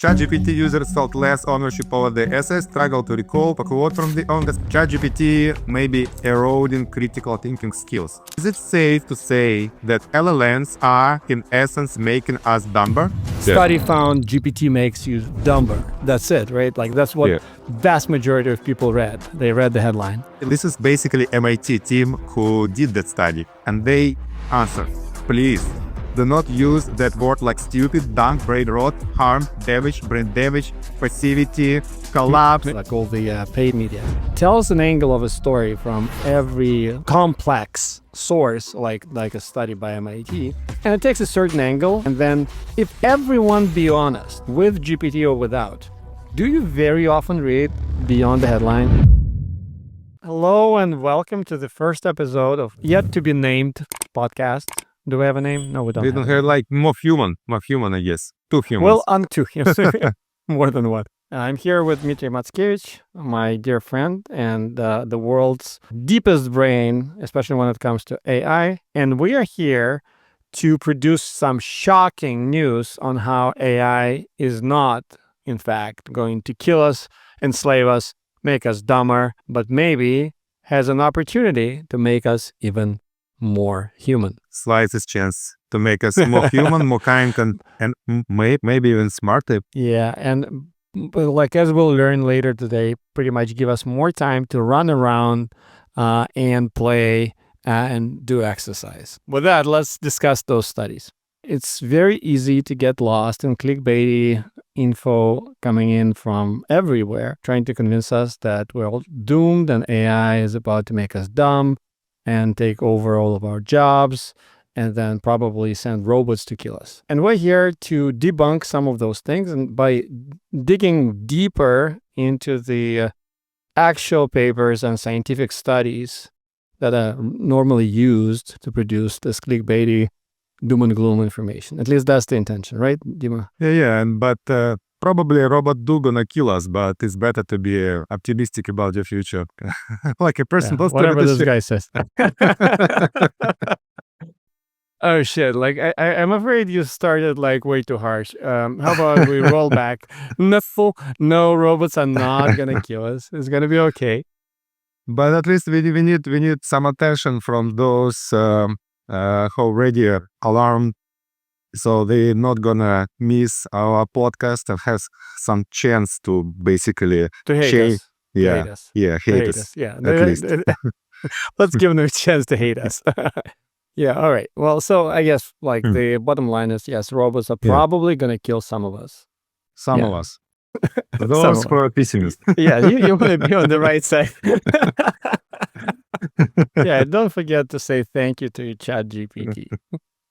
ChatGPT users felt less ownership over the essays, struggled to recall a quote from the author. ChatGPT may be eroding critical thinking skills. Is it safe to say that LLMs are, in essence, making us dumber? Study found GPT makes you dumber. That's it, right? Like that's what vast majority of people read. They read the headline. This is basically MIT team who did that study, and they answered, please do not use that word like stupid, dumb, brain rot, harm, damage, brain damage, passivity, collapse. Like all the paid media. Tell us an angle of a story from every complex source, like a study by MIT, and it takes a certain angle. And then if everyone be honest, with GPT or without, do you very often read beyond the headline? Hello and welcome to the first episode of Yet to Be Named podcast. Do we have a name? No, we don't. We don't have like more human, I guess. Two humans. Well, I'm two humans. More than one. I'm here with Dmitry Matskevich, my dear friend, and the world's deepest brain, especially when it comes to AI. And we are here to produce some shocking news on how AI is not, in fact, going to kill us, enslave us, make us dumber, but maybe has an opportunity to make us even more human. Slightest chance to make us more human, more kind, and maybe even smarter. Yeah, and like as we'll learn later today, pretty much give us more time to run around and play and do exercise. With that, let's discuss those studies. It's very easy to get lost in clickbaity info coming in from everywhere, trying to convince us that we're all doomed and AI is about to make us dumb and take over all of our jobs, and then probably send robots to kill us. And we're here to debunk some of those things, and by digging deeper into the actual papers and scientific studies that are normally used to produce this clickbaity doom and gloom information. At least that's the intention, right, Dima? Yeah, but probably a robot do gonna kill us, but it's better to be optimistic about the future. Like a person whatever this guy says. Oh shit, like I'm afraid you started like way too harsh. How about we roll back? No, robots are not gonna kill us. It's gonna be okay. But at least we need some attention from those who already alarmed, so they're not gonna miss our podcast and have some chance to basically hate us. Hate us. Yeah, at least. Let's give them a chance to hate us. Yeah, all right. Well, so I guess like the bottom line is, yes, robots are probably going to kill some of us. Some of us. Those who are pessimists. Yeah, you want to be on the right side. Yeah, don't forget to say thank you to ChatGPT.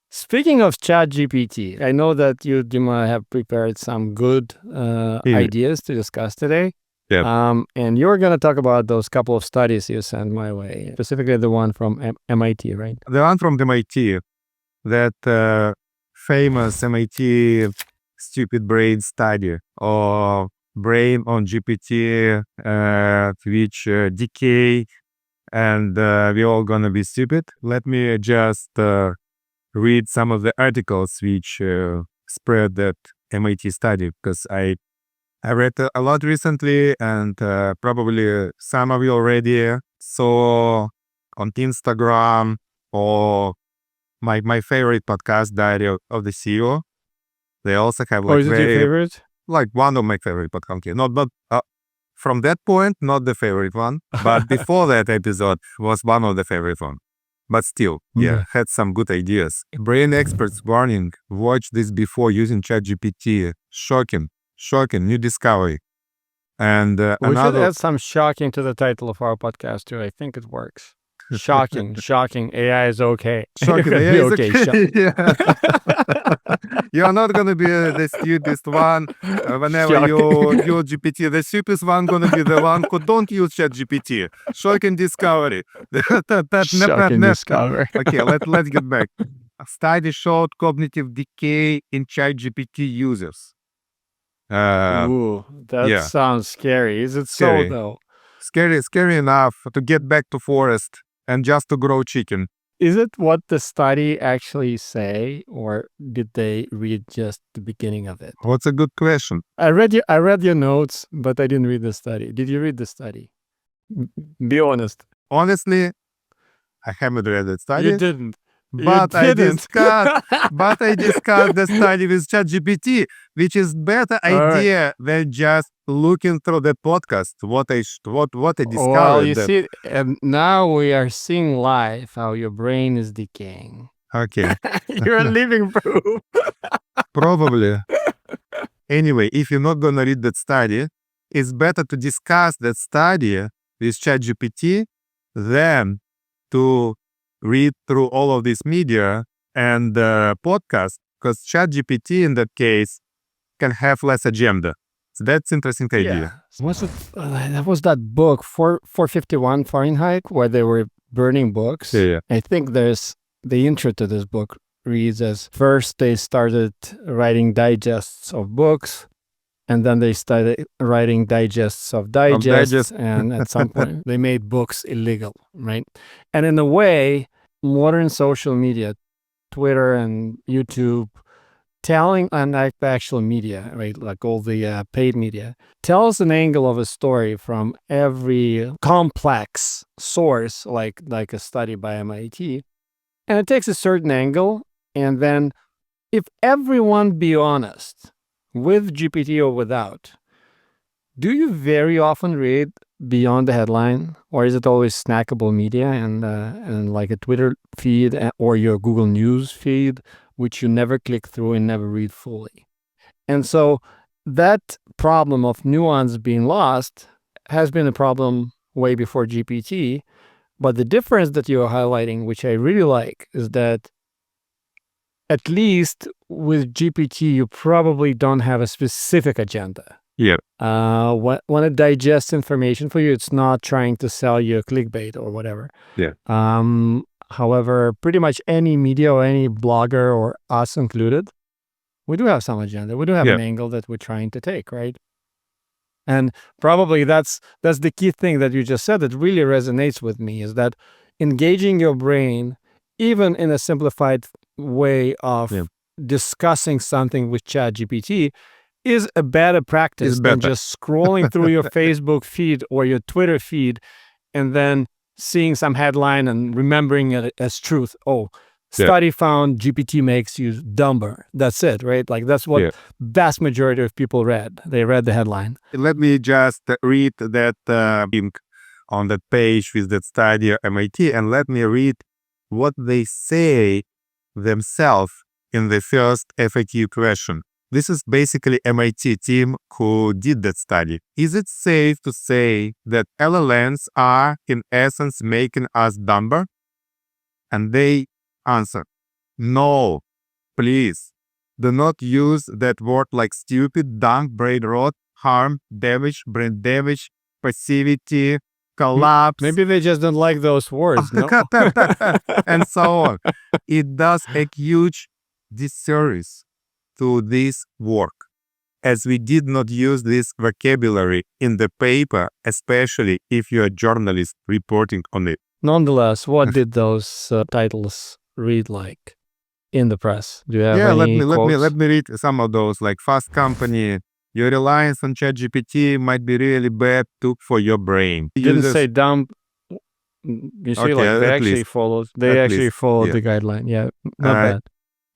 Speaking of ChatGPT, I know that you, Dima, have prepared some good ideas to discuss today. Yeah. And you're going to talk about those couple of studies you sent my way, specifically the one from MIT, right? The one from MIT, that famous MIT stupid brain study, or brain on GPT, which decay, and we're all going to be stupid. Let me just read some of the articles which spread that MIT study, because I read a lot recently, and probably some of you already saw on Instagram or my favorite podcast, Diary of the CEO. They also have like is it your favorite? Like one of my favorite podcasts. Okay, not but from that point, not the favorite one, but before that episode was one of the favorite one. But still, had some good ideas. Brain experts warning: watch this before using ChatGPT. Shocking new discovery. And we should add some shocking to the title of our podcast too. I think it works. Shocking. AI is okay. Shocking. AI is okay. Yeah. You're not gonna be the stupidest one whenever you use GPT. The stupidest one gonna be the one who don't use ChatGPT. Shocking discovery. Shocking discovery. Okay, let's get back. A study showed cognitive decay in ChatGPT users. Ooh, that sounds scary. Is it scary. So though? Scary enough to get back to forest and just to grow chicken. Is it what the study actually say, or did they read just the beginning of it? What's a good question? I read your notes, but I didn't read the study. Did you read the study? Be honest. Honestly, I haven't read that study. You didn't. But I discussed the study with ChatGPT, which is better idea than just looking through the podcast. What I discovered. Well, you see, and now we are seeing live how your brain is decaying. Okay. You're a living proof. Probably. Anyway, if you're not gonna read that study, it's better to discuss that study with ChatGPT than to read through all of this media and podcast, because ChatGPT in that case can have less agenda. So that's interesting idea. Was it that was that book 451 Fahrenheit where they were burning books? Yeah. I think there's the intro to this book reads as first they started writing digests of books, and then they started writing digests of digests, and at some point they made books illegal, right? And in a way, modern social media, Twitter and YouTube, telling, and like the actual media, right, like all the paid media, tells an angle of a story from every complex source, like a study by MIT, and it takes a certain angle, and then if everyone be honest, with GPT or without, do you very often read beyond the headline, or is it always snackable media and like a Twitter feed or your Google News feed, which you never click through and never read fully? And so that problem of nuance being lost has been a problem way before GPT. But the difference that you're highlighting, which I really like, is that at least with GPT, you probably don't have a specific agenda. Yeah. When it digests information for you, it's not trying to sell you a clickbait or whatever. Yeah. However, pretty much any media or any blogger or us included, we do have some agenda. We do have an angle that we're trying to take, right? And probably that's the key thing that you just said that really resonates with me, is that engaging your brain, even in a simplified way of discussing something with ChatGPT, is a better practice than just scrolling through your Facebook feed or your Twitter feed and then seeing some headline and remembering it as truth. Oh, study found GPT makes you dumber. That's it, right? Like that's what vast majority of people read. They read the headline. Let me just read that link on that page with that study at MIT, and let me read what they say themselves in the first FAQ question. This is basically MIT team who did that study. Is it safe to say that LLMs are in essence making us dumber? And they answer, no, please do not use that word like stupid, dumb, brain rot, harm, damage, brain damage, passivity, collapse. Maybe they just don't like those words, no? And so on. It does a huge disservice to this work, as we did not use this vocabulary in the paper, especially if you're a journalist reporting on it. Nonetheless, what did those titles read like in the press? Do you have any quotes? Let me read some of those, like Fast Company. Your reliance on ChatGPT might be really bad too for your brain. You didn't say dumb. You see, like they actually followed the guideline. Yeah, not bad.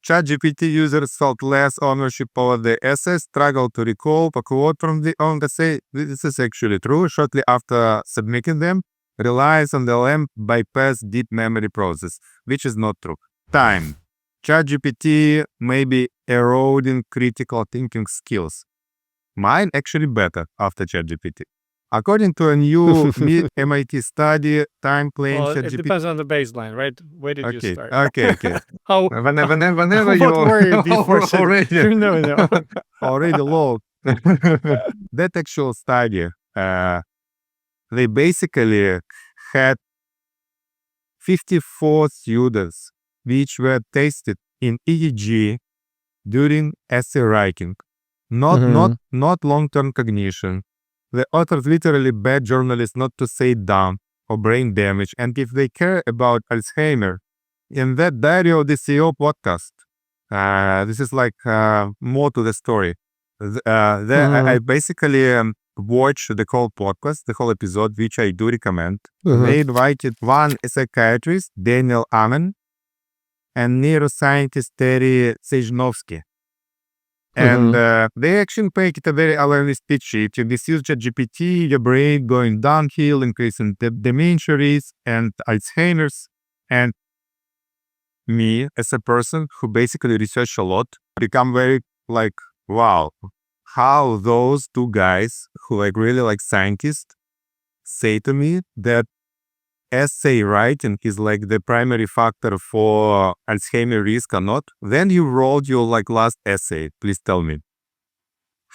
ChatGPT users felt less ownership over the essays, struggled to recall a quote from the essay. This is actually true. Shortly after submitting them, relies on the LM bypass deep memory process, which is not true. Time. ChatGPT may be eroding critical thinking skills. Mine actually better after ChatGPT. According to a new MIT study, time playing ChatGPT. It depends on the baseline, right? Where did you start? Okay. Whenever you were before already low. That actual study, they basically had 54 students which were tested in EEG during essay writing, not long-term cognition. The authors literally beg journalists not to say dumb or brain damage, and if they care about Alzheimer, in that Diary of the CEO podcast, this is like more to the story. I basically watched the whole podcast, the whole episode, which I do recommend. They invited one psychiatrist, Daniel Amen, and neuroscientist Terry Sejnovsky. And they actually make it a very awareness pitch. If you misuse ChatGPT, your brain going downhill, increasing dementia risk and Alzheimer's. And me, as a person who basically research a lot, become very like, wow, how those two guys who like really like scientists say to me that essay writing is like the primary factor for Alzheimer risk or not. Then you wrote your like last essay. Please tell me.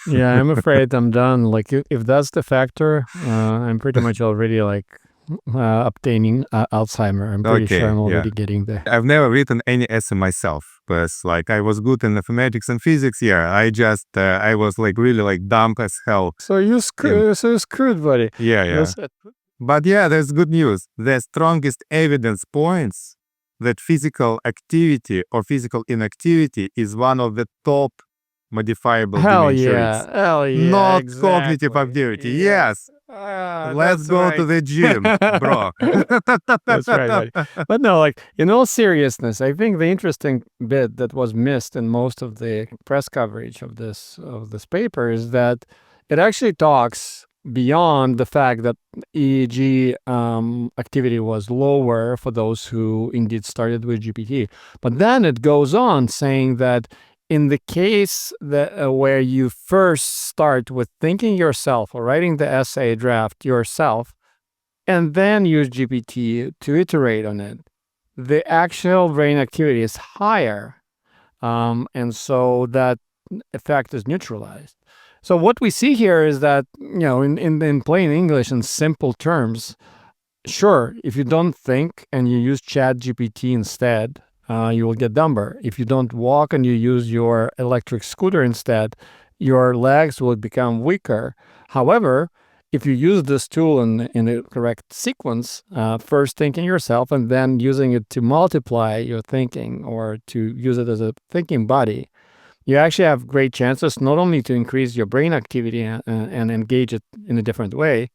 Yeah, I'm afraid I'm done. Like, if that's the factor, I'm pretty much already like obtaining Alzheimer. I'm pretty sure I'm already getting there. I've never written any essay myself, but like I was good in mathematics and physics. Yeah, I was like really like dumb as hell. So you screwed, buddy. Yeah. But yeah, there's good news. The strongest evidence points that physical activity or physical inactivity is one of the top modifiable dementia risks. Hell yeah. Not exactly. cognitive activity. Yes. Let's go to the gym, bro. That's right, buddy. But no, like, in all seriousness, I think the interesting bit that was missed in most of the press coverage of this paper is that it actually talks beyond the fact that EEG activity was lower for those who indeed started with GPT. But then it goes on saying that in the case that where you first start with thinking yourself or writing the essay draft yourself, and then use GPT to iterate on it, the actual brain activity is higher. And so that effect is neutralized. So what we see here is that, in plain English and simple terms, sure, if you don't think and you use ChatGPT instead, you will get dumber. If you don't walk and you use your electric scooter instead, your legs will become weaker. However, if you use this tool in the correct sequence, first thinking yourself and then using it to multiply your thinking or to use it as a thinking body, you actually have great chances not only to increase your brain activity and engage it in a different way,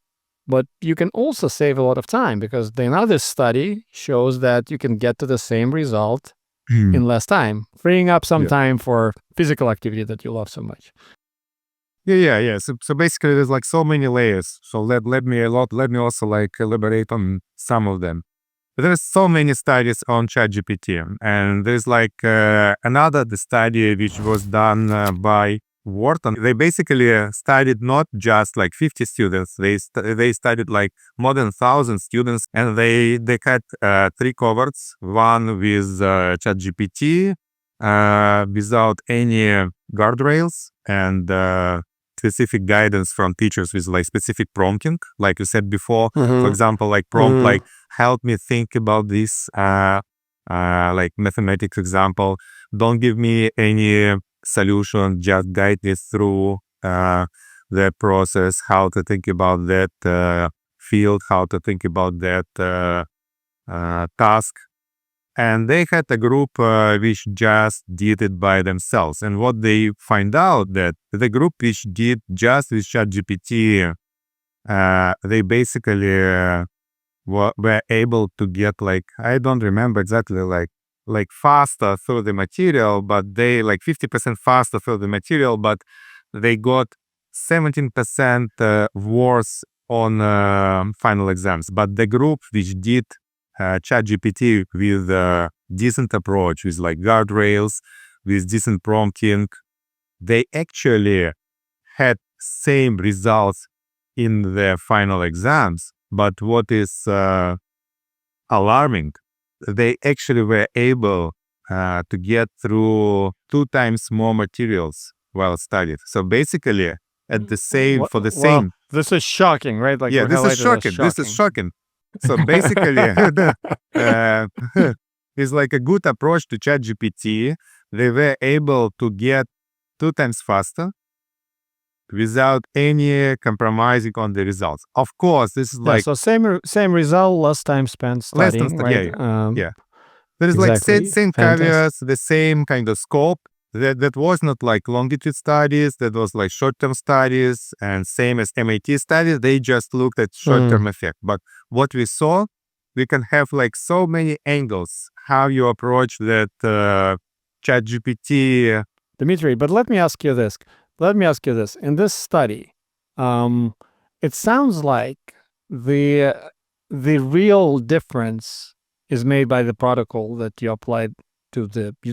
but you can also save a lot of time, because another study shows that you can get to the same result in less time, freeing up some time for physical activity that you love so much. Yeah. So basically, there's like so many layers. So let me also like elaborate on some of them. There's so many studies on ChatGPT, and there's like another study which was done by Wharton. They basically studied not just like 50 students. They studied like more than 1,000 students, and they had 3 cohorts. One with ChatGPT without any guardrails and specific guidance from teachers with like specific prompting, like you said before. For example, like prompt like help me think about this like mathematics example. Don't give me any solution, just guide me through the process, how to think about that field, how to think about that task. And they had a group which just did it by themselves. And what they find out that the group which did just with ChatGPT, they basically were able to get like, I don't remember exactly, like faster through the material, but they like 50% faster through the material, but they got 17% worse on final exams. But the group which did ChatGPT with a decent approach, with like guardrails, with decent prompting, they actually had same results in their final exams. But what is alarming, they actually were able to get through 2 times more materials while studied. So basically, at the same this is shocking, right? Like, yeah, this is shocking. So basically, it's like a good approach to ChatGPT. They were able to get 2 times faster without any compromising on the results. Of course, this is like so same result, less time spent studying, right? Yeah. There is like Exactly. same Fantastic. caveats, the same kind of scope. That was not like longitude studies, that was like short-term studies, and same as MIT studies, they just looked at short-term effect. But what we saw, we can have like so many angles how you approach that ChatGPT. Dmitry, but let me ask you this. In this study, it sounds like the real difference is made by the protocol that you applied to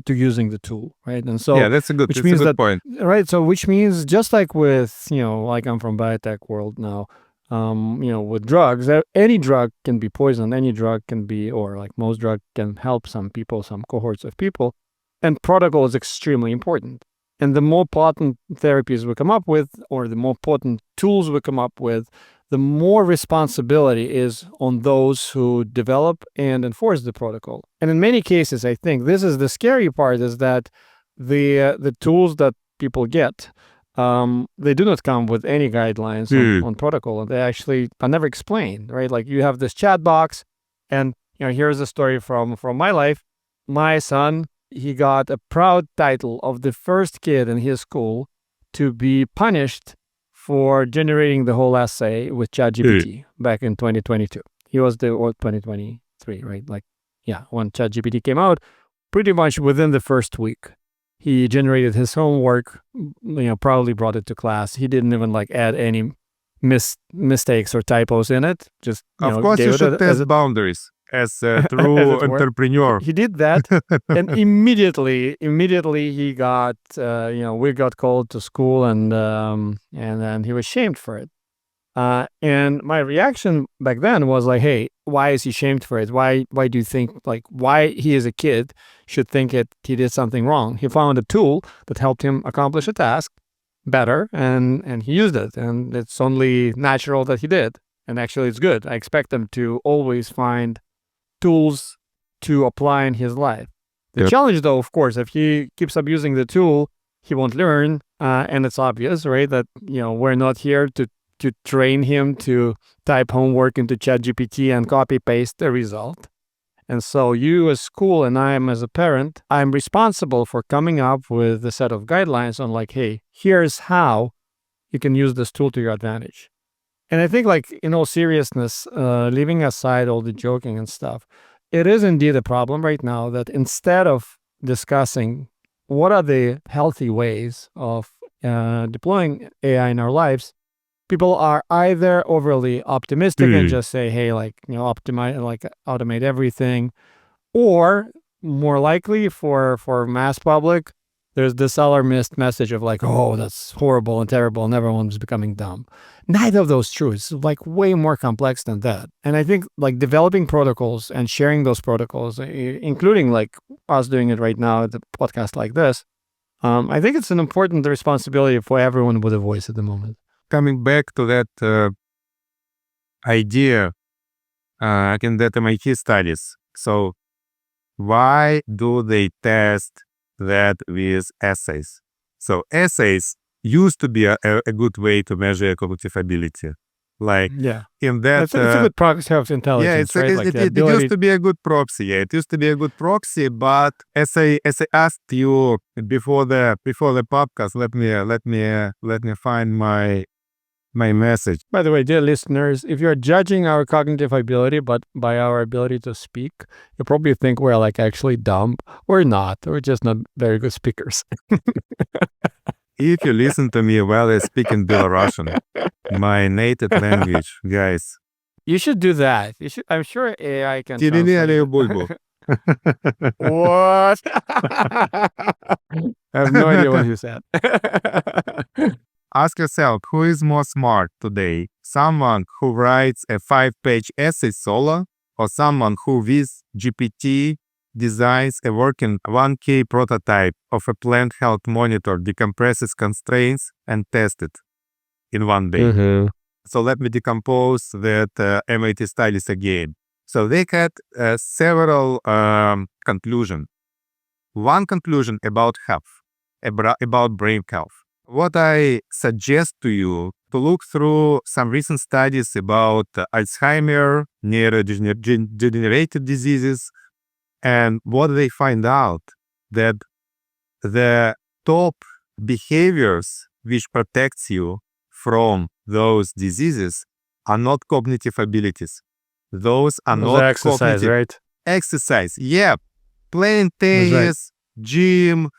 using the tool, right? And so, Yeah, that's a good point. right? So, which means just like with, like I'm from biotech world now, with drugs, any drug can be poison, any drug can be, or like most drug can help some people, some cohorts of people, and protocol is extremely important. And the more potent therapies we come up with, or the more potent tools we come up with, the more responsibility is on those who develop and enforce the protocol. And in many cases, I think this is the scary part, is that the tools that people get, they do not come with any guidelines on protocol, and they actually are never explained, right? Like you have this chat box, and here's a story from my life. My son, he got a proud title of the first kid in his school to be punished for generating the whole essay with ChatGPT back in 2022. He was or 2023, right? Like, yeah, when ChatGPT came out, pretty much within the first week, he generated his homework, probably brought it to class. He didn't even like add any mistakes or typos in it. Just, of course, you should test boundaries as a true entrepreneur. He did that, and immediately he got, we got called to school, and then he was shamed for it. And my reaction back then was like, hey, why is he shamed for it? Why do you think, like, why he as a kid should think he did something wrong? He found a tool that helped him accomplish a task better, and he used it, and it's only natural that he did. And actually it's good. I expect him to always find tools to apply in his life. The challenge, though, of course, if he keeps abusing the tool, he won't learn, and it's obvious, right, that we're not here to train him to type homework into ChatGPT and copy paste the result. And so you as school, and I am as a parent, I'm responsible for coming up with a set of guidelines on like, hey, here's how you can use this tool to your advantage. And I think, like, in all seriousness, leaving aside all the joking and stuff, it is indeed a problem right now that instead of discussing what are the healthy ways of deploying AI in our lives, people are either overly optimistic and just say, hey, like, optimize, like automate everything, or more likely for mass public, there's this alarmist message of like, oh, that's horrible and terrible and everyone's becoming dumb. Neither of those true. It's like way more complex than that. And I think like developing protocols and sharing those protocols, including like us doing it right now at the podcast like this, I think it's an important responsibility for everyone with a voice at the moment. Coming back to that idea in that MIT studies. So why do they test that with essays? So essays used to be a good way to measure cognitive ability. Like in that, it's a good proxy of intelligence, right? It used to be a good proxy. Yeah, it used to be a good proxy. But as I asked you before the podcast, let me find my message. By the way, dear listeners, if you're judging our cognitive ability, but by our ability to speak, you probably think we're like actually dumb. We're not. We're just not very good speakers. If you listen to me while I speak in Belarusian, my native language, guys. You should do that. I'm sure AI can translate. What? I have no idea what you said. Ask yourself, who is more smart today? Someone who writes a 5-page essay solo, or someone who with GPT designs a working 1K prototype of a plant health monitor, decompresses constraints, and tests it in one day. So let me decompose that MIT studies again. So they had several conclusions. One conclusion about health, about brain health. What I suggest to you to look through some recent studies about Alzheimer, neurodegenerative diseases, And what they find out that the top behaviors which protects you from those diseases are not cognitive abilities. Those are Those not are exercise, cognitive right? exercise. Yeah, playing That's right. tennis, gym,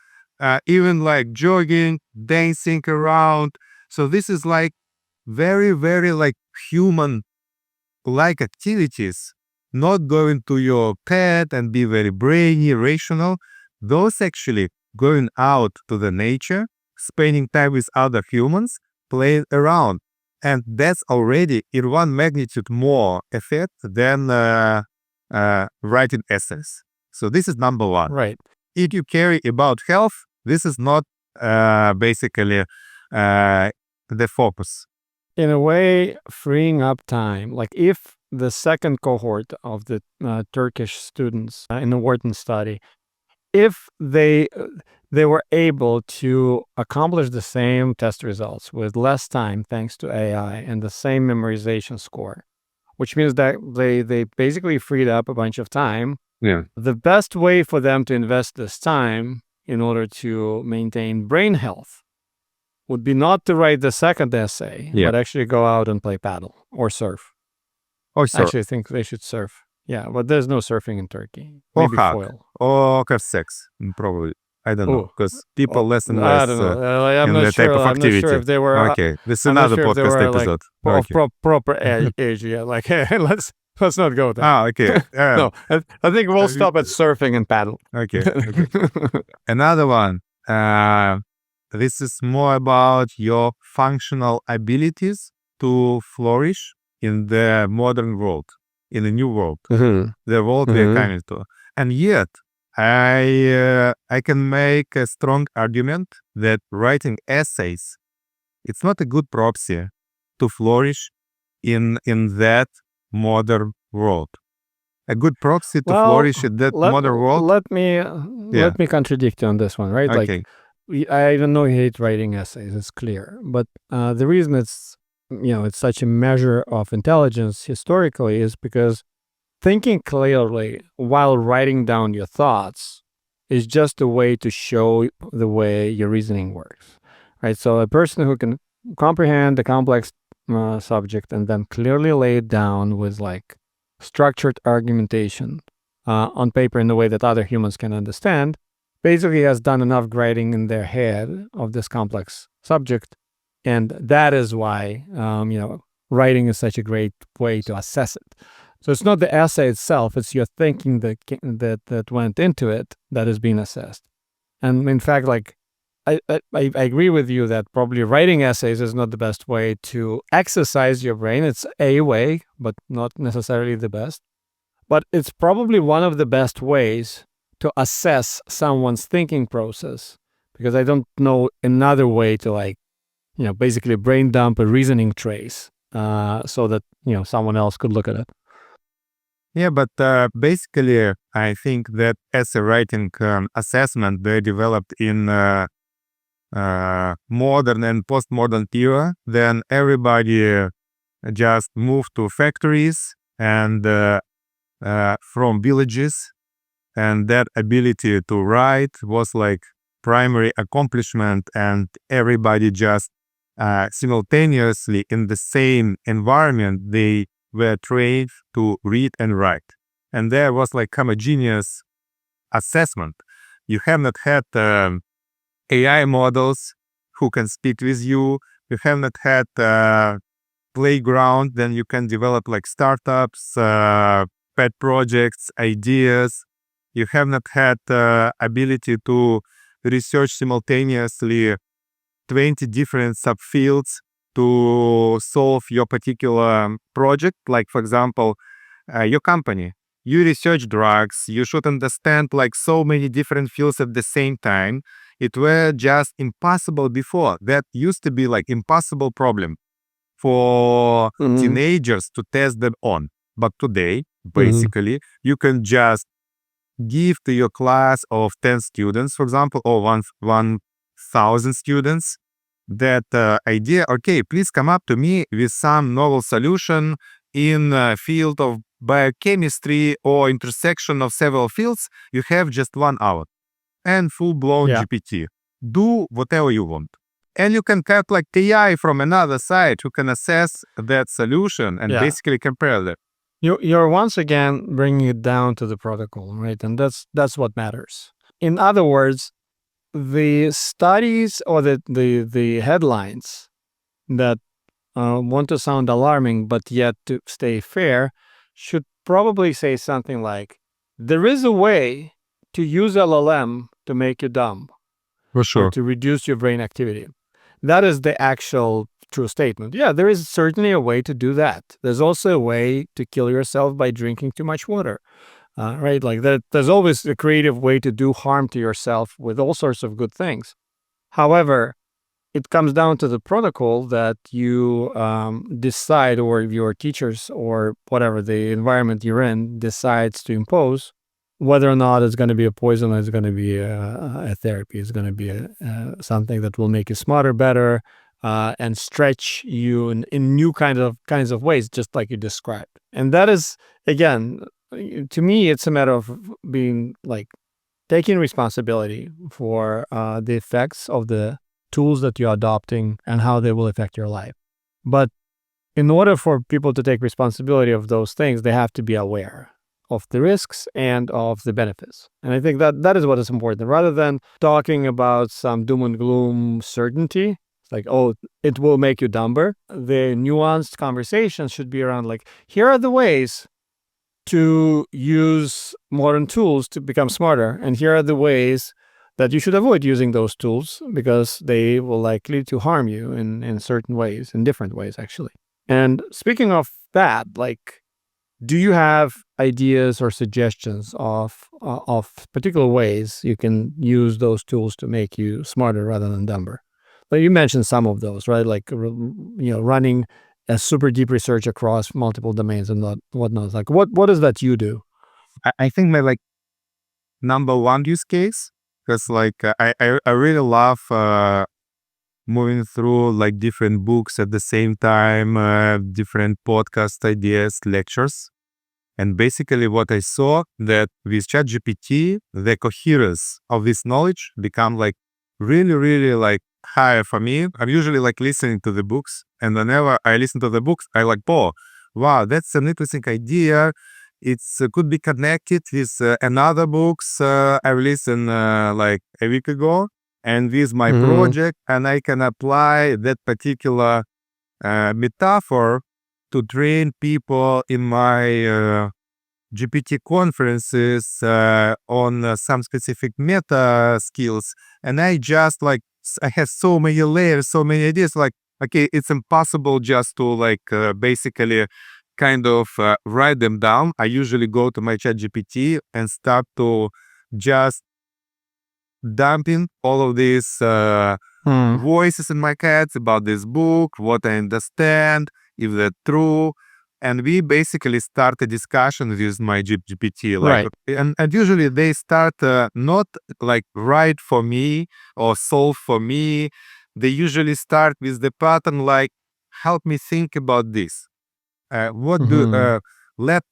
even like jogging, dancing around. So this is like very, very like human like activities, not going to your pet and be very brainy, rational. Those actually going out to the nature, spending time with other humans, playing around. And that's already in one magnitude more effect than writing essays. So this is number one. Right. If you care about health, this is not basically the focus. In a way, freeing up time. Like if the second cohort of the Turkish students in the Wharton study, if they were able to accomplish the same test results with less time thanks to AI and the same memorization score, which means that they basically freed up a bunch of time. Yeah. The best way for them to invest this time in order to maintain brain health would be not to write the second essay, Yeah. but actually go out and play paddle or surf. Or surf. Actually, I think they should surf. Yeah, but there's no surfing in Turkey. Or Maybe hug. foil. Or have sex. Probably. I don't know. Oh, Because people less and I less don't know. I'm in not the sure. type of I'm not sure activity. if they were. Okay. This is I'm not another sure if they podcast were like episode. of Okay. proper age. Yeah, like let's not go there. Ah, okay. No, I think we'll stop at surfing and paddle. Okay. Another one. This is more about your functional abilities to flourish in the modern world, in the new world, the world we are coming to. And yet, I can make a strong argument that writing essays, it's not a good proxy to flourish in that modern world. A good proxy to flourish in that modern world. Let me contradict you on this one, right? Okay. Like, I don't know you hate writing essays. It's clear, but the reason it's such a measure of intelligence historically is because thinking clearly while writing down your thoughts is just a way to show the way your reasoning works, right? So a person who can comprehend the complex subject and then clearly lay it down with like structured argumentation on paper in the way that other humans can understand, basically has done enough grading in their head of this complex subject. And that is why, writing is such a great way to assess it. So it's not the essay itself, it's your thinking that went into it that is being assessed. And in fact, like, I agree with you that probably writing essays is not the best way to exercise your brain. It's a way, but not necessarily the best. But it's probably one of the best ways to assess someone's thinking process, because I don't know another way to basically brain dump a reasoning trace so that, someone else could look at it. Yeah, but basically, I think that essay writing assessment, they developed in modern and postmodern era. Then everybody just moved to factories and from villages, and that ability to write was like primary accomplishment, and everybody just simultaneously in the same environment, they were trained to read and write. And there was like homogeneous assessment. You have not had AI models who can speak with you. You have not had playground, then you can develop like startups, pet projects, ideas. You have not had ability to research simultaneously 20 different subfields to solve your particular project. Like, for example, your company, you research drugs, you should understand like so many different fields at the same time. It were just impossible before. That used to be like impossible problem for teenagers to test them on. But today, basically, you can just give to your class of 10 students, for example, or 1,000 students, that idea, okay, please come up to me with some novel solution in field of biochemistry or intersection of several fields, you have just 1 hour and full-blown Yeah. GPT. Do whatever you want. And you can get like AI from another side who can assess that solution and basically compare that. You're once again bringing it down to the protocol, right? And that's what matters. In other words, the studies or the headlines that want to sound alarming but yet to stay fair should probably say something like, there is a way to use LLM to make you dumb For sure. or to reduce your brain activity. That is the actual true statement. Yeah, there is certainly a way to do that. There's also a way to kill yourself by drinking too much water, right? Like there's always a creative way to do harm to yourself with all sorts of good things. However, it comes down to the protocol that you decide, or your teachers or whatever the environment you're in decides to impose, whether or not it's going to be a poison or it's going to be a therapy. It's going to be something that will make you smarter, better, and stretch you in new kinds of ways, just like you described. And that is, again, to me, it's a matter of being like taking responsibility for the effects of the tools that you're adopting and how they will affect your life. But in order for people to take responsibility of those things, they have to be aware of the risks and of the benefits. And I think that is what is important. Rather than talking about some doom and gloom certainty, like, oh, it will make you dumber, the nuanced conversation should be around like, here are the ways to use modern tools to become smarter. And here are the ways that you should avoid using those tools because they will likely to harm you in certain ways, in different ways, actually. And speaking of that, like, do you have ideas or suggestions of particular ways you can use those tools to make you smarter rather than dumber? But you mentioned some of those, right? Like, running a super deep research across multiple domains and whatnot. Like, what is that you do? I think my like number one use case, because like I really love moving through like different books at the same time, different podcast ideas, lectures. And basically what I saw that with ChatGPT, the coherence of this knowledge become like really, really like higher for me. I'm usually like listening to the books, and whenever I listen to the books, I like, oh, wow, that's an interesting idea. It's could be connected with another books I listened like a week ago, and with my project, and I can apply that particular metaphor to train people in my GPT conferences on some specific meta skills. And I just like, I have so many layers, so many ideas, like, okay, it's impossible just to like basically kind of write them down. I usually go to my ChatGPT and start to just dumping all of these voices in my head about this book, what I understand, if they're true. And we basically start a discussion with my GPT. Like, Right. and usually they start not like write for me or solve for me. They usually start with the pattern like, help me think about this. What do let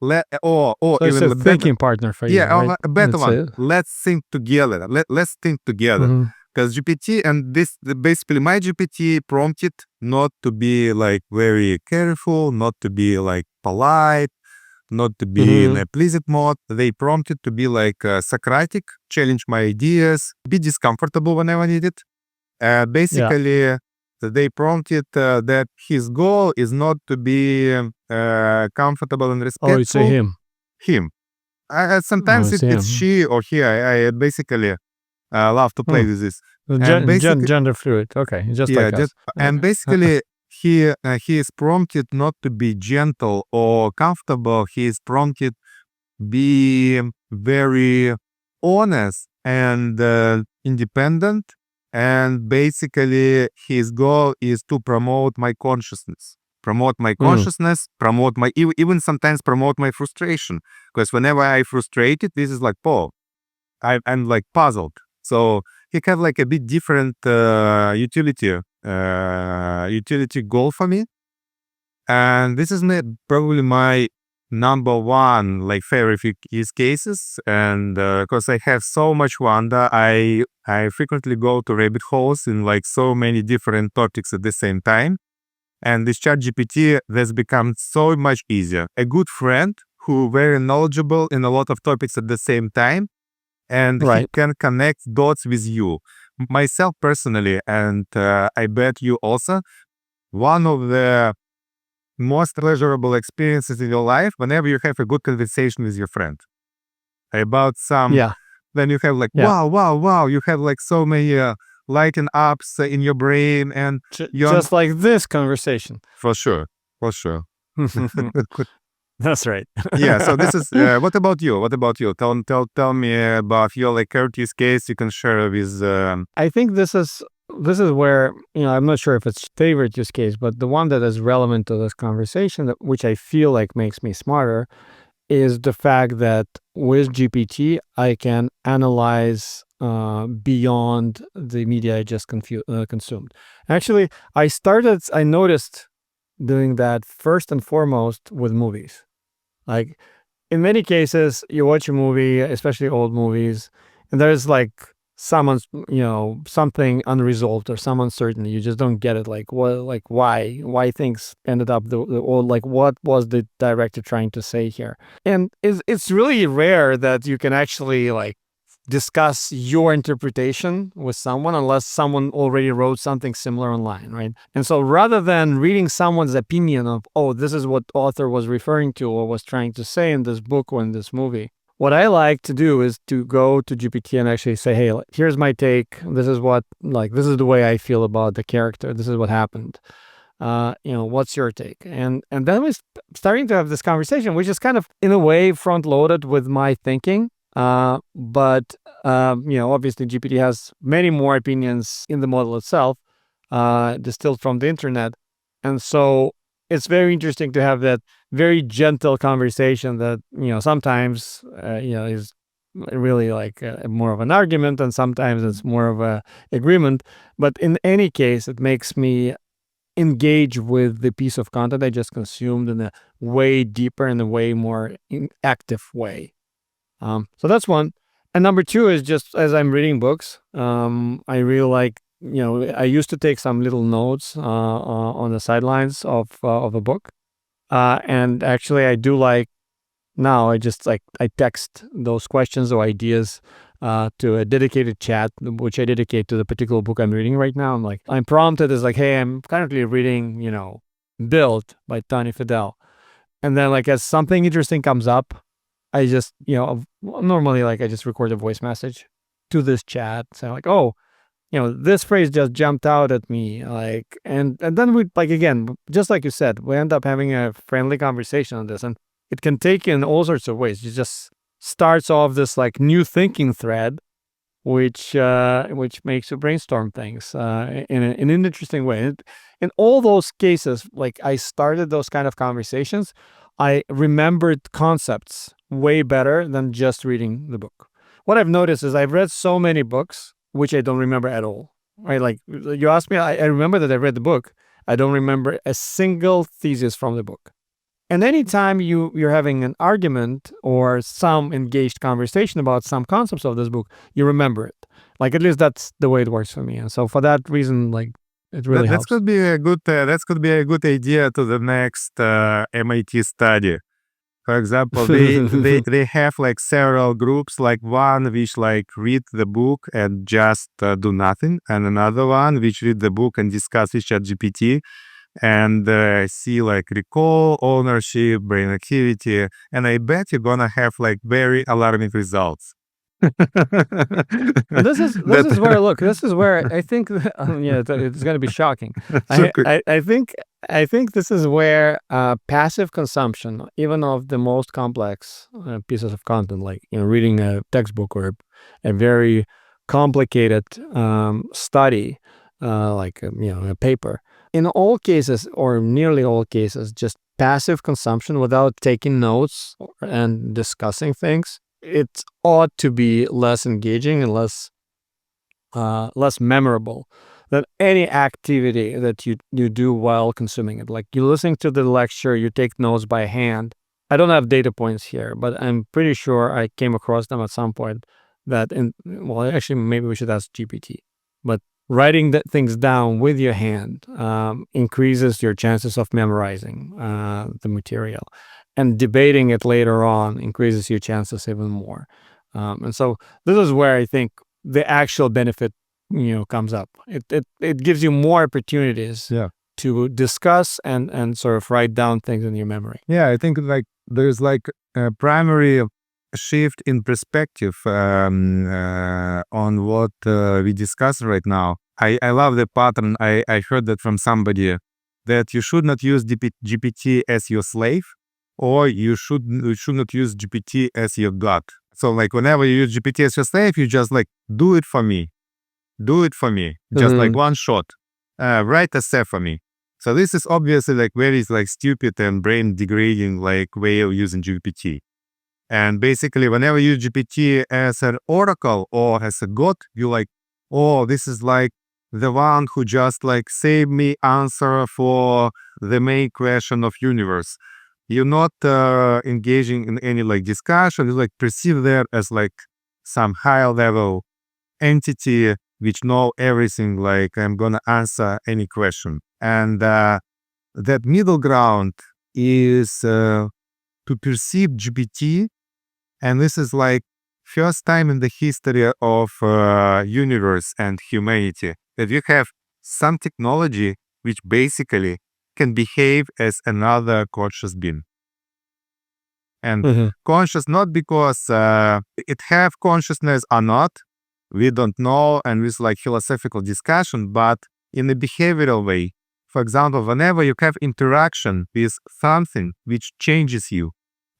or So it's even a better, thinking partner for you, yeah, right? a better It's one. Let's think together. Let's think together. Because GPT and this basically my GPT prompted not to be like very careful, not to be like polite, not to be in a pleasant mode. They prompted to be like Socratic, challenge my ideas, be discomfortable whenever needed. Basically, they prompted that his goal is not to be comfortable and Oh, it's a respectful. him. Him. Sometimes It's it's him. she or he. I basically love to play with this. Gender fluid. Okay, just Yeah, like us. and basically he is prompted not to be gentle or comfortable. He is prompted be very honest and independent. And basically his goal is to promote my consciousness. Promote my consciousness, promote my, even sometimes promote my frustration. Because whenever I frustrated, this is like, oh, I'm like puzzled. So he have like a bit different utility goal for me. And this is probably my number one like favorite use cases, and because I have so much wonder, I frequently go to rabbit holes in like so many different topics at the same time. And this ChatGPT has become so much easier. A good friend who very knowledgeable in a lot of topics at the same time, and he Right. can connect dots with you. Myself personally, and I bet you also, one of the most pleasurable experiences in your life whenever you have a good conversation with your friend about some, Yeah. then you have like, Yeah. wow, you have like so many lighting ups in your brain, and you're Just like this conversation. for sure, for sure. That's right. Yeah, so this is what about you? What about you? Tell me about your like current use case you can share with I think this is where, I'm not sure if it's favorite use case, but the one that is relevant to this conversation, which I feel like makes me smarter, is the fact that with GPT, I can analyze beyond the media I just consumed. Actually, I noticed doing that first and foremost with movies. Like, in many cases, you watch a movie, especially old movies, and there's like something unresolved or some uncertainty. You just don't get it. Like, what, like, why things ended up or like, what was the director trying to say here? And it's really rare that you can actually like discuss your interpretation with someone unless someone already wrote something similar online, right? And so rather than reading someone's opinion of, oh, this is what author was referring to or was trying to say in this book or in this movie, what I like to do is to go to GPT and actually say, hey, here's my take. This is the way I feel about the character. This is what happened. What's your take? And then we're starting to have this conversation, which is kind of in a way front loaded with my thinking. But obviously GPT has many more opinions in the model itself, distilled from the internet. And so it's very interesting to have that very gentle conversation that, sometimes, is really like more of an argument, and sometimes it's more of a agreement. But in any case, it makes me engage with the piece of content I just consumed in a way deeper and a way more active way. So that's one. And number two is just as I'm reading books, I really like, I used to take some little notes on the sidelines of a book. And actually, I do like now, I just like, I text those questions or ideas to a dedicated chat, which I dedicate to the particular book I'm reading right now. I'm prompted as like, hey, I'm currently reading, Built by Tony Fidel. And then like as something interesting comes up, I just, normally like I just record a voice message to this chat. So like, oh, this phrase just jumped out at me. Like, and then we like, again, just like you said, we end up having a friendly conversation on this, and it can take in all sorts of ways. It just starts off this like new thinking thread, which makes you brainstorm things in an interesting way. In all those cases, like I started those kind of conversations, I remembered concepts way better than just reading the book. What I've noticed is I've read so many books which I don't remember at all. Right? Like you asked me, I remember that I read the book. I don't remember a single thesis from the book. And anytime you're having an argument or some engaged conversation about some concepts of this book, you remember it. Like at least that's the way it works for me. And so for that reason, like it really that helps. could be a good that could be a good idea to the next MIT study. For example, they have like several groups, like one which like read the book and just do nothing, and another one which read the book and discuss with ChatGPT and see like recall, ownership, brain activity, and I bet you're gonna have like very alarming results. And this is this is where I think it's going to be shocking. I think this is where passive consumption, even of the most complex pieces of content, like reading a textbook or a very complicated study, like a paper. In all cases, or nearly all cases, just passive consumption without taking notes and discussing things, it ought to be less engaging and less memorable than any activity that you do while consuming it. Like you're listening to the lecture, you take notes by hand. I don't have data points here, but I'm pretty sure I came across them at some point that actually maybe we should ask GPT, but writing things down with your hand increases your chances of memorizing the material, and debating it later on increases your chances even more. And so this is where I think the actual benefit, comes up. It gives you more opportunities to discuss and sort of write down things in your memory. Yeah, I think like there's like a primary shift in perspective on what we discuss right now. I love the pattern. I heard that from somebody, that you should not use GPT as your slave, or you should not use GPT as your god. So like whenever you use GPT as your slave, you just like do it for me, just like one shot, write essay for me. So this is obviously like very like stupid and brain degrading like way of using GPT. And basically whenever you use GPT as an oracle or as a god, you like, oh, this is like the one who just like saved me answer for the main question of universe. You're not engaging in any like discussion. You like perceive that as like some high level entity which know everything, like I'm gonna answer any question. And that middle ground is to perceive GPT, and this is like first time in the history of universe and humanity that you have some technology which basically can behave as another conscious being. And conscious not because it have consciousness or not, we don't know, and with like philosophical discussion, but in a behavioral way. For example, whenever you have interaction with something which changes you,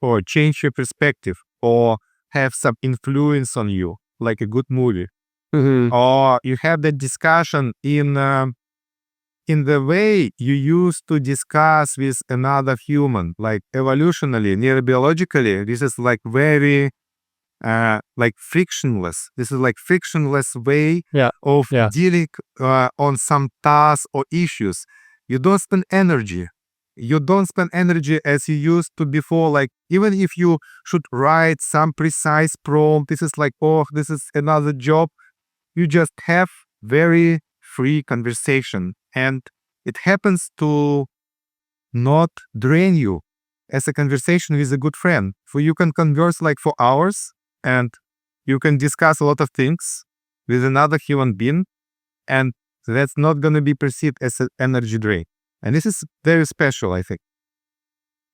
or change your perspective, or have some influence on you, like a good movie, or you have that discussion in the way you used to discuss with another human, like evolutionally, neurobiologically, this is like very like frictionless. This is like frictionless way of dealing on some tasks or issues. You don't spend energy. You don't spend energy as you used to before. Like even if you should write some precise prompt, this is like, oh, this is another job. You just have very free conversation, and it happens to not drain you as a conversation with a good friend. For you can converse like for hours, and you can discuss a lot of things with another human being, and that's not going to be perceived as an energy drain. And this is very special, I think.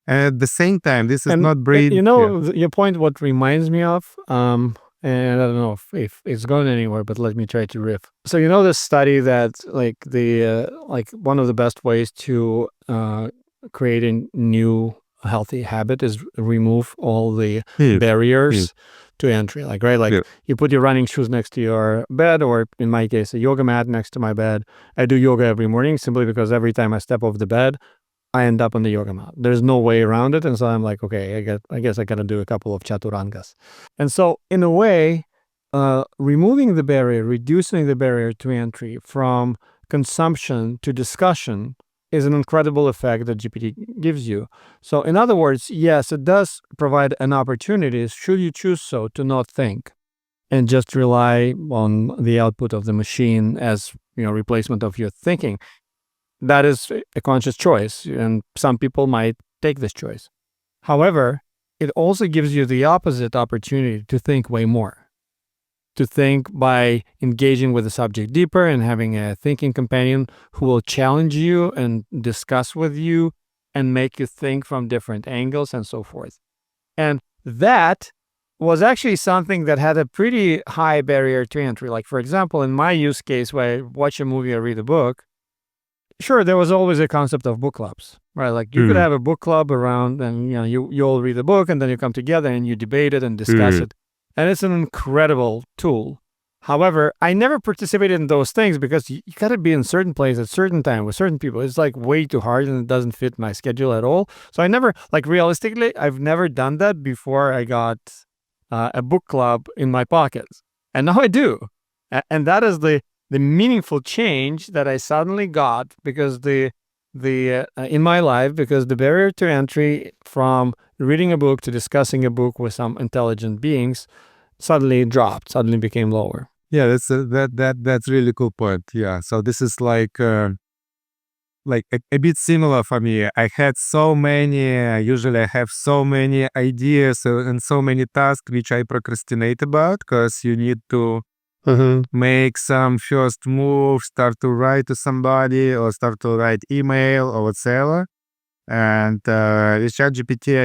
And at the same time, this is not brain. Your point, what reminds me of, and I don't know if it's going anywhere, but let me try to riff. So this study that like like one of the best ways to create a new healthy habit is remove all the barriers to entry. Like you put your running shoes next to your bed, or in my case, a yoga mat next to my bed. I do yoga every morning simply because every time I step off the bed, I end up on the yoga mat. There's no way around it. And so I'm like, okay, I guess I gotta do a couple of chaturangas. And so in a way, removing the barrier, reducing the barrier to entry from consumption to discussion is an incredible effect that GPT gives you. So in other words, yes, it does provide an opportunity, should you choose so, to not think and just rely on the output of the machine as replacement of your thinking. That is a conscious choice, and some people might take this choice. However, it also gives you the opposite opportunity to think way more. To think by engaging with the subject deeper and having a thinking companion who will challenge you and discuss with you and make you think from different angles and so forth. And that was actually something that had a pretty high barrier to entry. Like, for example, in my use case, where I watch a movie or read a book, sure, there was always a concept of book clubs, right? Like you could have a book club around, and you all read the book, and then you come together and you debate it and discuss it. And it's an incredible tool. However, I never participated in those things because you got to be in certain place at certain time with certain people. It's like way too hard, and it doesn't fit my schedule at all. So I never, like realistically, I've never done that before I got a book club in my pockets. And now I do. And that is the meaningful change that I suddenly got, because the in my life, because the barrier to entry from reading a book to discussing a book with some intelligent beings suddenly became lower. Yeah, that's really cool point. Yeah, so this is like a bit similar for me. I had so many. Usually, I have so many ideas and so many tasks which I procrastinate about because you need to make some first move, start to write to somebody or start to write email or whatever. And with ChatGPT,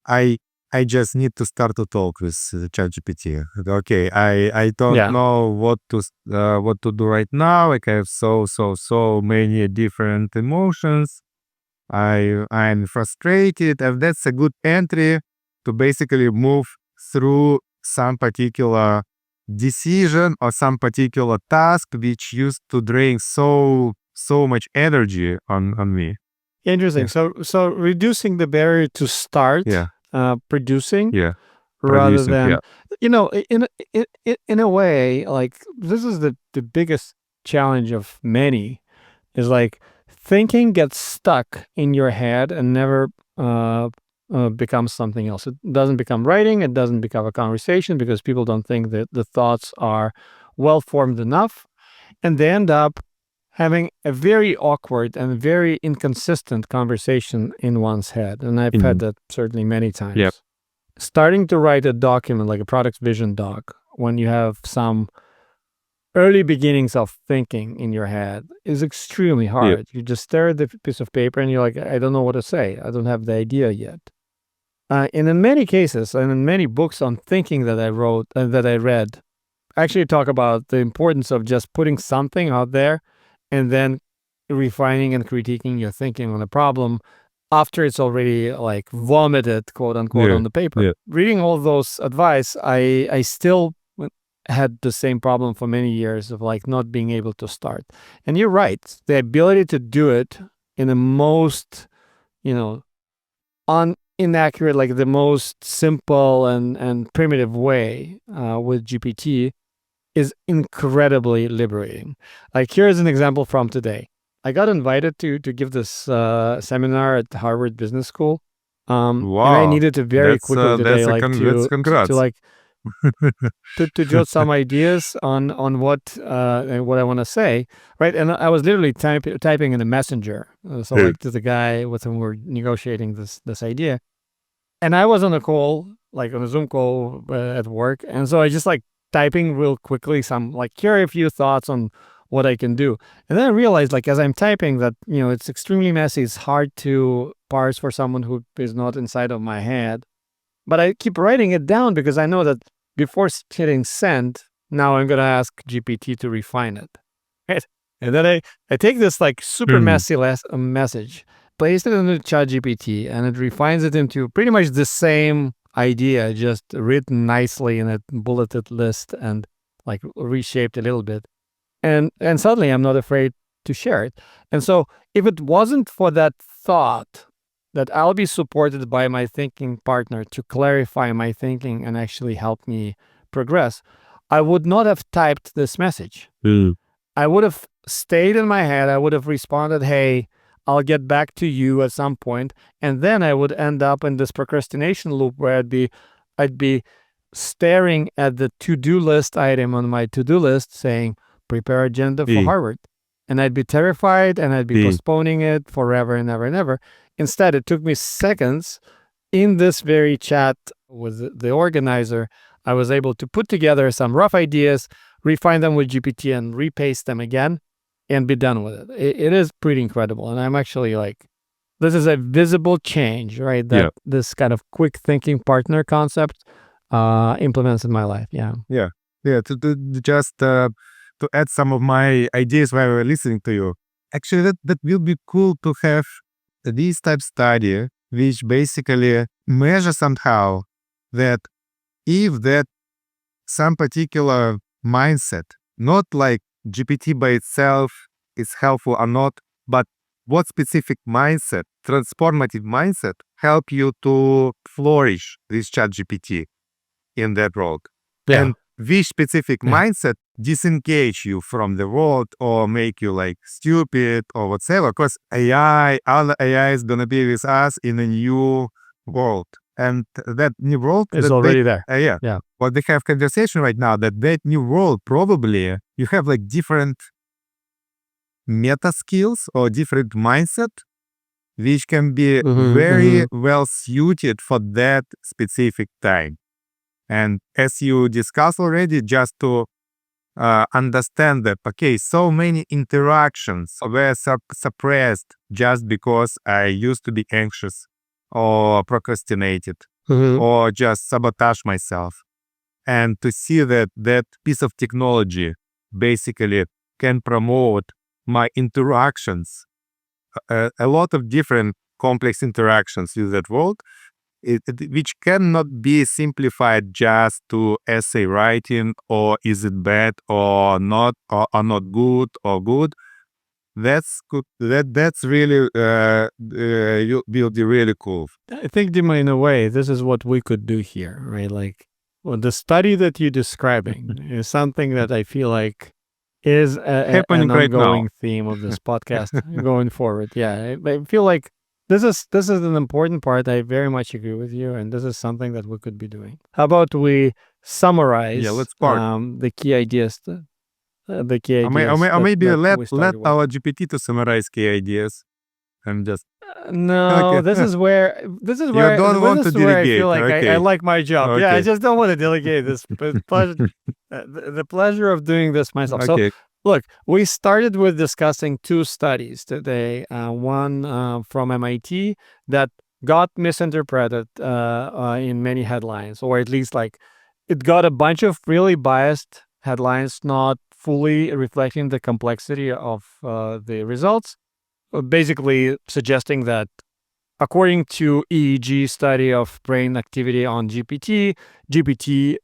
I I just need to start to talk with ChatGPT. Okay, I don't Yeah. know what to do right now. Like I have so many different emotions. I'm frustrated, and that's a good entry to basically move through some particular decision or some particular task which used to drain so much energy on me. Interesting. Yeah. So reducing the barrier to start Yeah. producing Yeah. rather Producing. than, Yeah. in a way, like this is the biggest challenge of many, is like thinking gets stuck in your head and never becomes something else. It doesn't become writing. It doesn't become a conversation because people don't think that the thoughts are well formed enough, and they end up having a very awkward and very inconsistent conversation in one's head. And I've had that certainly many times. Yep. Starting to write a document like a product vision doc when you have some early beginnings of thinking in your head is extremely hard. You just stare at the piece of paper and you're like, I don't know what to say. I don't have the idea yet. And in many cases, and in many books on thinking that I wrote and that I read, actually talk about the importance of just putting something out there and then refining and critiquing your thinking on a problem after it's already like vomited, quote unquote, on the paper. Yeah. Reading all those advice, I still had the same problem for many years of like not being able to start. And you're right, the ability to do it in the most, inaccurate, like the most simple and primitive way with GPT is incredibly liberating. Like here's an example from today. I got invited to give this seminar at Harvard Business School, and I Wow. needed to very quickly today, like That's congrats. to jot some ideas on what I want to say, right? And I was literally typing in a messenger, so like to the guy with whom we're negotiating this idea, and I was on a call, like on a Zoom call at work, and so I just like typing real quickly some like here are a few thoughts on what I can do, and then I realized like as I'm typing that it's extremely messy, it's hard to parse for someone who is not inside of my head, but I keep writing it down because I know that before hitting send, now I'm gonna ask GPT to refine it, right? And then I take this like super messy message, place it in the ChatGPT, and it refines it into pretty much the same idea, just written nicely in a bulleted list and like reshaped a little bit. And suddenly I'm not afraid to share it. And so if it wasn't for that thought that I'll be supported by my thinking partner to clarify my thinking and actually help me progress, I would not have typed this message. I would have stayed in my head. I would have responded, hey, I'll get back to you at some point. And then I would end up in this procrastination loop where I'd be staring at the to-do list item on my to-do list saying, prepare agenda for Harvard. And I'd be terrified and I'd be postponing it forever and ever and ever. Instead, it took me seconds in this very chat with the organizer. I was able to put together some rough ideas, refine them with GPT, and repaste them again and be done with it. It is pretty incredible. And I'm actually like, this is a visible change, right? That this kind of quick thinking partner concept implements in my life. Yeah. To add some of my ideas while we're listening to you. Actually, that will be cool to have this type study, which basically measure somehow that if that some particular mindset, not like GPT by itself is helpful or not, but what specific mindset, transformative mindset, help you to flourish this ChatGPT in that role. Yeah. And which specific mindset disengage you from the world or make you like stupid or whatever. Because other AI is gonna be with us in a new world, and that new world It's that already there. yeah. But they have conversation right now that new world probably you have like different meta skills or different mindset which can be very well suited for that specific time. And as you discussed already, just to understand that, okay, so many interactions were suppressed just because I used to be anxious or procrastinated or just sabotage myself. And to see that that piece of technology basically can promote my interactions, a lot of different complex interactions with that world, which cannot be simplified just to essay writing or is it bad or not good or good. That's good. That's really will be really cool. I think, Dima, in a way, this is what we could do here, right? Like, well, the study that you're describing is something that I feel like is Happening an right now. ongoing theme of this podcast going forward. Yeah, I feel like this is an important part. I very much agree with you, and this is something that we could be doing. How about we summarize let's start. the key ideas? The key Or ideas. maybe that let we started with. our GPT to summarize key ideas. I'm just No, Okay. this is where don't want to I delegate, feel like I okay. like my job. Yeah, I Okay. just don't want to delegate this. But the pleasure of doing this myself. So Okay. look, we started with discussing two studies today. One from MIT that got misinterpreted in many headlines, or at least like it got a bunch of really biased headlines, not fully reflecting the complexity of the results. Basically suggesting that according to EEG study of brain activity on GPT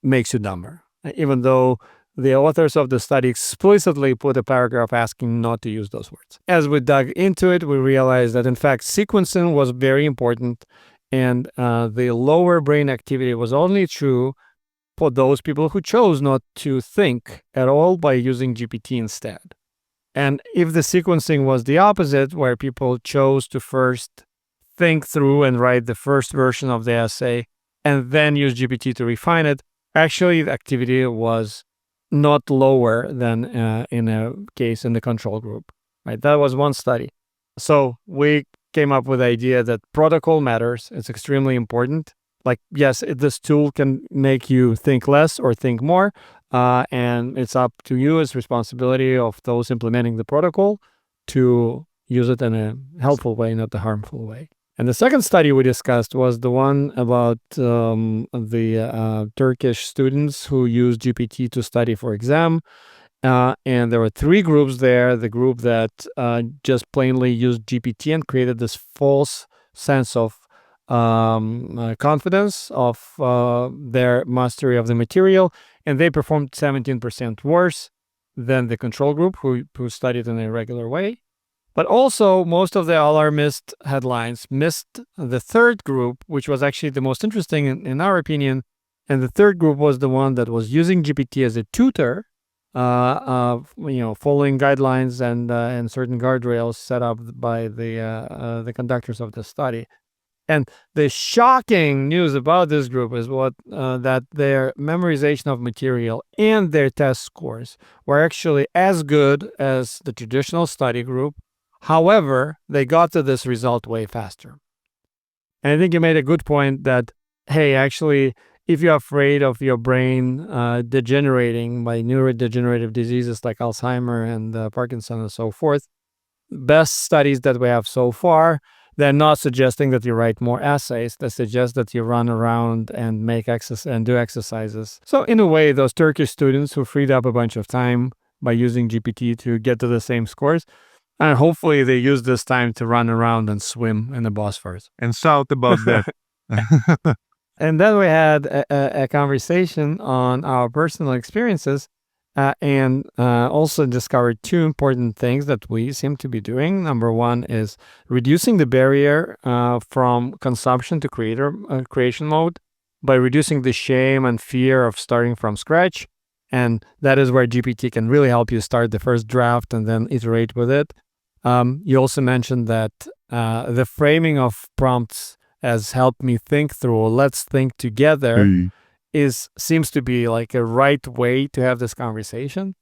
makes you dumber, even though the authors of the study explicitly put a paragraph asking not to use those words. As we dug into it, we realized that in fact sequencing was very important, and the lower brain activity was only true for those people who chose not to think at all by using GPT instead. And if the sequencing was the opposite, where people chose to first think through and write the first version of the essay and then use GPT to refine it, actually the activity was not lower than in a case in the control group. Right? That was one study. So we came up with the idea that protocol matters. It's extremely important. Like, yes, this tool can make you think less or think more, and it's up to you as responsibility of those implementing the protocol to use it in a helpful way, not the harmful way. And the second study we discussed was the one about the Turkish students who used GPT to study for exam. And there were three groups there. The group that just plainly used GPT and created this false sense of confidence of their mastery of the material, and they performed 17% worse than the control group who studied in a regular way. But also, most of the alarmist headlines missed the third group, which was actually the most interesting in our opinion. And the third group was the one that was using GPT as a tutor, following guidelines and certain guardrails set up by the conductors of the study. And the shocking news about this group is that their memorization of material and their test scores were actually as good as the traditional study group. However, they got to this result way faster. And I think you made a good point that, hey, actually, if you're afraid of your brain degenerating by neurodegenerative diseases like Alzheimer and Parkinson and so forth, best studies that we have so far, they're not suggesting that you write more essays. They suggest that you run around and do exercises. So in a way, those Turkish students who freed up a bunch of time by using GPT to get to the same scores, and hopefully they use this time to run around and swim in the Bosphorus. And shout about that. And then we had a conversation on our personal experiences and also discovered two important things that we seem to be doing. Number one is reducing the barrier from consumption to creation mode. by reducing the shame and fear of starting from scratch. And that is where GPT can really help you start the first draft and then iterate with it. You also mentioned that the framing of prompts has helped me think through, let's think together, seems to be like a right way to have this conversation.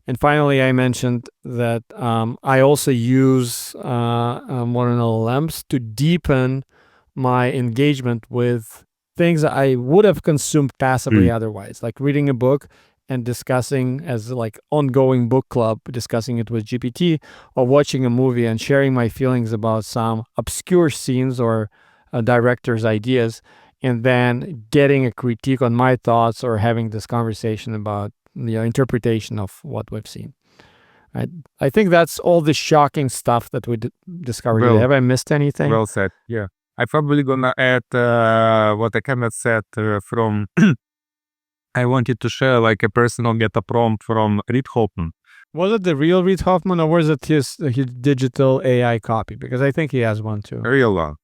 And finally, I mentioned that I also use modern LLMs to deepen my engagement with things I would have consumed passively otherwise, like reading a book and discussing as like ongoing book club, discussing it with GPT, or watching a movie and sharing my feelings about some obscure scenes or a director's ideas, and then getting a critique on my thoughts or having this conversation about the interpretation of what we've seen. I think that's all the shocking stuff that we discovered today. Have I missed anything? Well said. Yeah. I'm probably gonna add what I cannot said from. I wanted to share like a personal meta prompt from Reid Hoffman. Was it the real Reid Hoffman, or was it his digital AI copy? Because I think he has one too. Real one.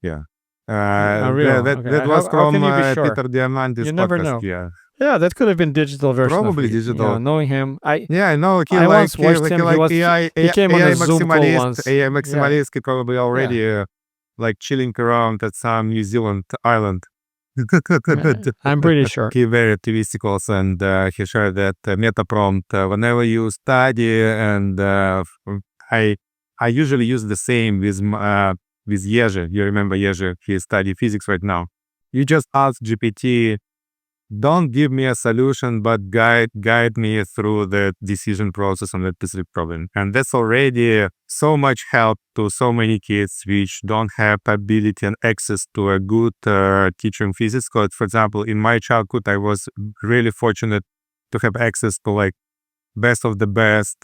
Yeah. Real. That was from sure? Peter Diamandis' You never podcast. know. Yeah. Yeah, that could have been digital version. Probably of Reid. digital. Yeah, knowing him, I know he I like once watched him. like He AI came on AI a Zoom call maximalist. once. AI maximalist. He probably already like chilling around at some New Zealand island. I'm pretty sure. He very activistic also, and he shared that meta prompt whenever you study, and I usually use the same with Jerzy. You remember Jerzy? He study physics right now. You just ask GPT, don't give me a solution, but guide me through the decision process on that specific problem. And that's already so much help to so many kids which don't have ability and access to a good teacher in physics. Because, for example, in my childhood, I was really fortunate to have access to like best of the best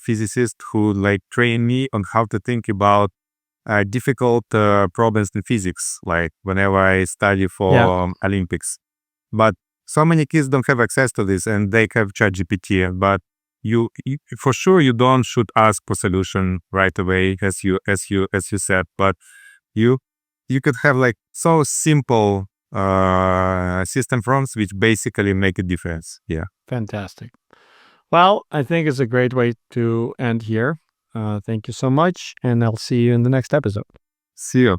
physicists who like train me on how to think about difficult problems in physics, like whenever I study for Olympics. But so many kids don't have access to this, and they have ChatGPT. But you for sure you don't should ask for solution right away, as you said. But you could have like so simple system prompts which basically make a difference. Yeah. Fantastic. Well, I think it's a great way to end here. Thank you so much, and I'll see you in the next episode. See you.